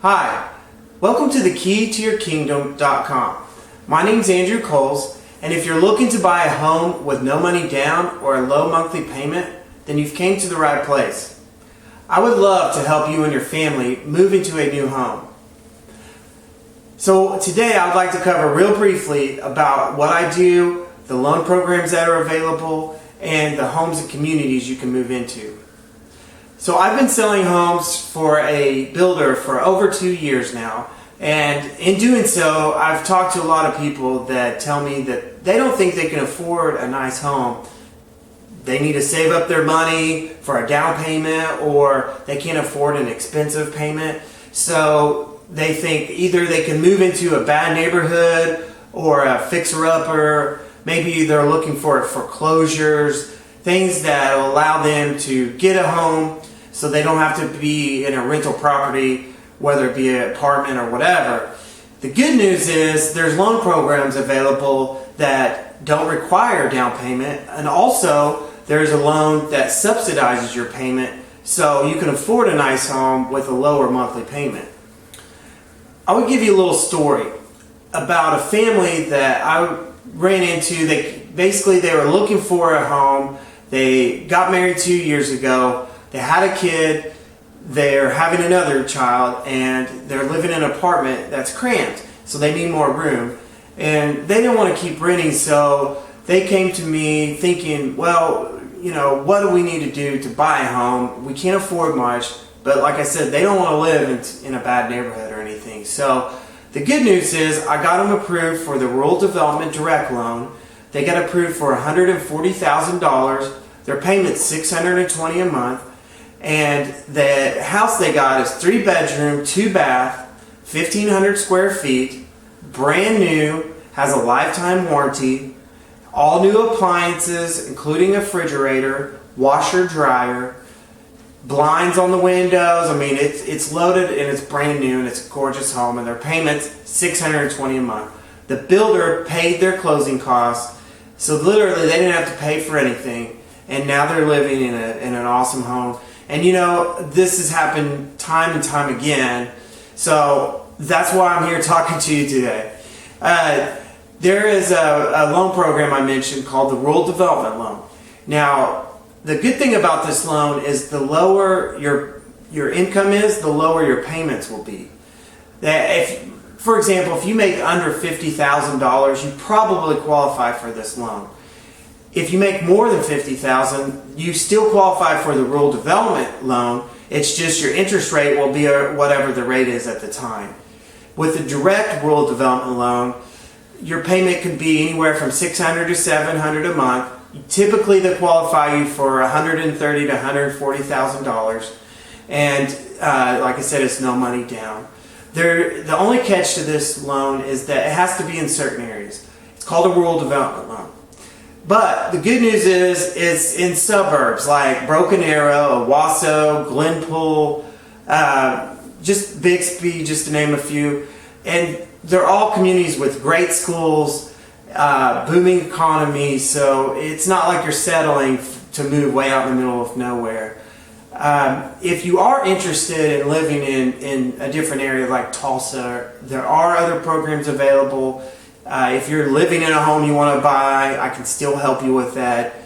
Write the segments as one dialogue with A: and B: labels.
A: Hi, welcome to thekeytoyourkingdom.com. My name is Andrew Coles, and if you're looking to buy a home with no money down or a low monthly payment, then you've came to the right place. I would love to help you and your family move into a new home. So today I would like to cover real briefly about what I do, the loan programs that are available, and the homes and communities you can move into. So I've been selling homes for a builder for over 2 years now, and in doing so I've talked to a lot of people that tell me that they don't think they can afford a nice home. They need to save up their money for a down payment, or they can't afford an expensive payment. So they think either they can move into a bad neighborhood or a fixer-upper. Maybe they're looking for foreclosures, things that will allow them to get a home so they don't have to be in a rental property, whether it be an apartment or whatever. The good news is there's loan programs available that don't require a down payment, and also there's a loan that subsidizes your payment so you can afford a nice home with a lower monthly payment. I would give you a little story about a family that I ran into. They were looking for a home. They got married 2 years ago. They had a kid. They're having another child, and they're living in an apartment that's cramped, so they need more room. And they didn't want to keep renting, so they came to me thinking, well, what do we need to do to buy a home? We can't afford much, but like I said, they don't want to live in a bad neighborhood or anything. So the good news is I got them approved for the Rural Development Direct Loan. They got approved for $140,000. Their payment's $620 a month. And the house they got is 3-bedroom, 2-bath, 1,500 square feet, brand new, has a lifetime warranty, all new appliances, including a refrigerator, washer, dryer, blinds on the windows. I mean, it's loaded and it's brand new, and it's a gorgeous home, and their payment's $620 a month. The builder paid their closing costs, so literally they didn't have to pay for anything, and now they're living in an awesome home. And this has happened time and time again, so that's why I'm here talking to you today. There is a loan program I mentioned called the Rural Development Loan. Now, the good thing about this loan is the lower your income is, the lower your payments will be. For example, if you make under $50,000, you probably qualify for this loan. If you make more than $50,000, you still qualify for the Rural Development Loan. It's just your interest rate will be whatever the rate is at the time. With the direct Rural Development Loan, your payment can be anywhere from $600 to $700 a month. Typically, they qualify you for $130,000 to $140,000, and like I said, it's no money down. The only catch to this loan is that it has to be in certain areas. It's called a Rural Development Loan. But the good news is it's in suburbs like Broken Arrow, Owasso, Glenpool, just Bixby, just to name a few. And they're all communities with great schools, booming economy, so it's not like you're settling to move way out in the middle of nowhere. If you are interested in living in a different area like Tulsa, there are other programs available. If you're living in a home you want to buy, I can still help you with that.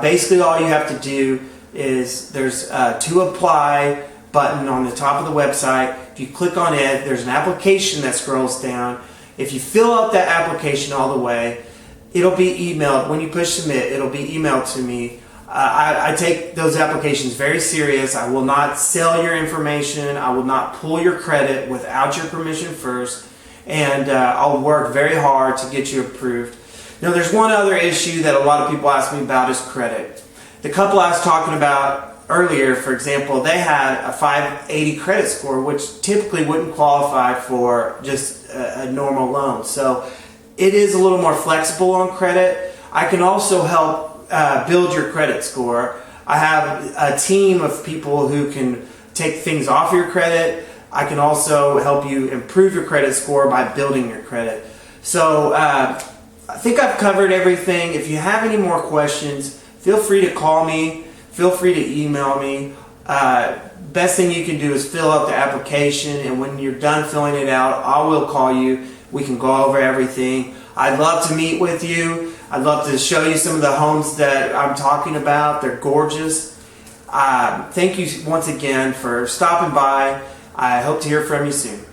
A: Basically all you have to do is there's a to apply button on the top of the website. If you click on it, there's an application that scrolls down. If you fill out that application all the way, it'll be emailed. When you push submit, it'll be emailed to me. I take those applications very serious. I will not sell your information. I will not pull your credit without your permission first. And I'll work very hard to get you approved. Now, there's one other issue that a lot of people ask me about is credit. The couple I was talking about earlier, for example, they had a 580 credit score, which typically wouldn't qualify for just a normal loan. So it is a little more flexible on credit. I can also help build your credit score. I have a team of people who can take things off your credit. I can also help you improve your credit score by building your credit. So I think I've covered everything. If you have any more questions, feel free to call me. Feel free to email me. best thing you can do is fill out the application, and when you're done filling it out, I will call you. We can go over everything. I'd love to meet with you. I'd love to show you some of the homes that I'm talking about. They're gorgeous. Thank you once again for stopping by. I hope to hear from you soon.